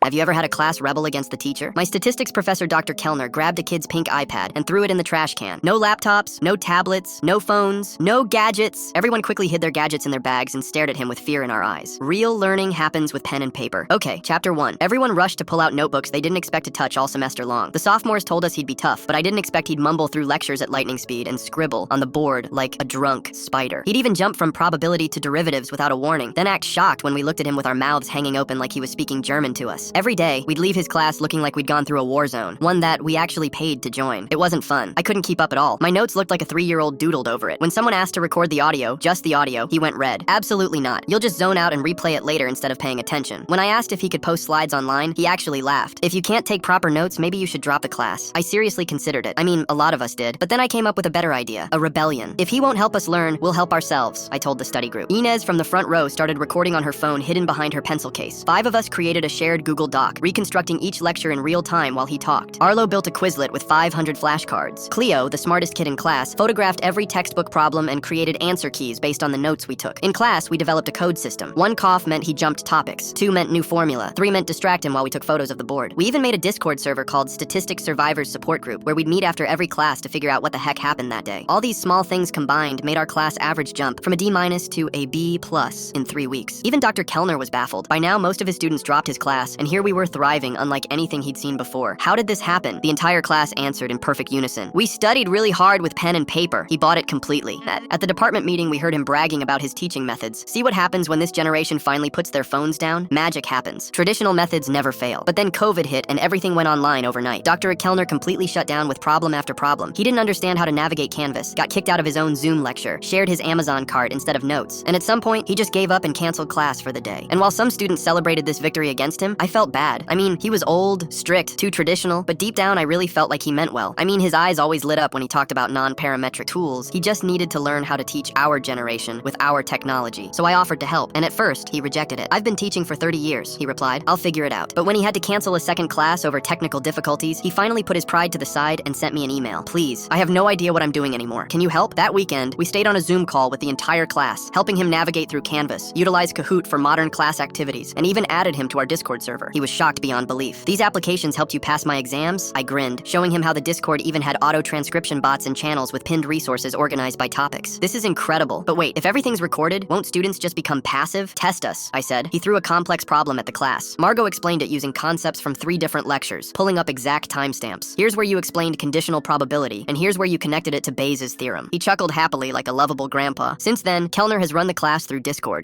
Have you ever had a class rebel against the teacher? My statistics professor, Dr. Kellner, grabbed a kid's pink iPad and threw it in the trash can. No laptops, no tablets, no phones, no gadgets. Everyone quickly hid their gadgets in their bags and stared at him with fear in our eyes. Real learning happens with pen and paper. Okay, chapter 1. Everyone rushed to pull out notebooks they didn't expect to touch all semester long. The sophomores told us he'd be tough, but I didn't expect he'd mumble through lectures at lightning speed and scribble on the board like a drunk spider. He'd even jump from probability to derivatives without a warning, then act shocked when we looked at him with our mouths hanging open like he was speaking German to us. Every day, we'd leave his class looking like we'd gone through a war zone, one that we actually paid to join. It wasn't fun. I couldn't keep up at all. My notes looked like a 3-year-old doodled over it. When someone asked to record the audio, just the audio, he went red. Absolutely not. You'll just zone out and replay it later instead of paying attention. When I asked if he could post slides online, he actually laughed. If you can't take proper notes, maybe you should drop the class. I seriously considered it. I mean, a lot of us did. But then I came up with a better idea. A rebellion. If he won't help us learn, we'll help ourselves, I told the study group. Inez from the front row started recording on her phone hidden behind her pencil case. 5 of us created a shared Google Doc, reconstructing each lecture in real time while he talked. Arlo built a Quizlet with 500 flashcards. Cleo, the smartest kid in class, photographed every textbook problem and created answer keys based on the notes we took. In class, we developed a code system. 1 cough meant he jumped topics. 2 meant new formula. 3 meant distract him while we took photos of the board. We even made a Discord server called Statistics Survivors Support Group, where we'd meet after every class to figure out what the heck happened that day. All these small things combined made our class average jump from a D- to a B+ in 3 weeks. Even Dr. Kellner was baffled. By now, most of his students dropped his class, and here we were thriving unlike anything he'd seen before. How did this happen? The entire class answered in perfect unison. We studied really hard with pen and paper. He bought it completely. At the department meeting, we heard him bragging about his teaching methods. See what happens when this generation finally puts their phones down? Magic happens. Traditional methods never fail. But then COVID hit and everything went online overnight. Dr. Kellner completely shut down with problem after problem. He didn't understand how to navigate Canvas, got kicked out of his own Zoom lecture, shared his Amazon cart instead of notes, and at some point, he just gave up and canceled class for the day. And while some students celebrated this victory against him, I felt bad. I mean, he was old, strict, too traditional, but deep down I really felt like he meant well. I mean, his eyes always lit up when he talked about non-parametric tools. He just needed to learn how to teach our generation with our technology. So I offered to help, and at first, he rejected it. I've been teaching for 30 years, he replied. I'll figure it out. But when he had to cancel a second class over technical difficulties, he finally put his pride to the side and sent me an email. Please, I have no idea what I'm doing anymore. Can you help? That weekend, we stayed on a Zoom call with the entire class, helping him navigate through Canvas, utilize Kahoot for modern class activities, and even added him to our Discord server. He was shocked beyond belief. These applications helped you pass my exams? I grinned, showing him how the Discord even had auto-transcription bots and channels with pinned resources organized by topics. This is incredible. But wait, if everything's recorded, won't students just become passive? Test us, I said. He threw a complex problem at the class. Margot explained it using concepts from 3 different lectures, pulling up exact timestamps. Here's where you explained conditional probability, and here's where you connected it to Bayes' theorem. He chuckled happily like a lovable grandpa. Since then, Kellner has run the class through Discord.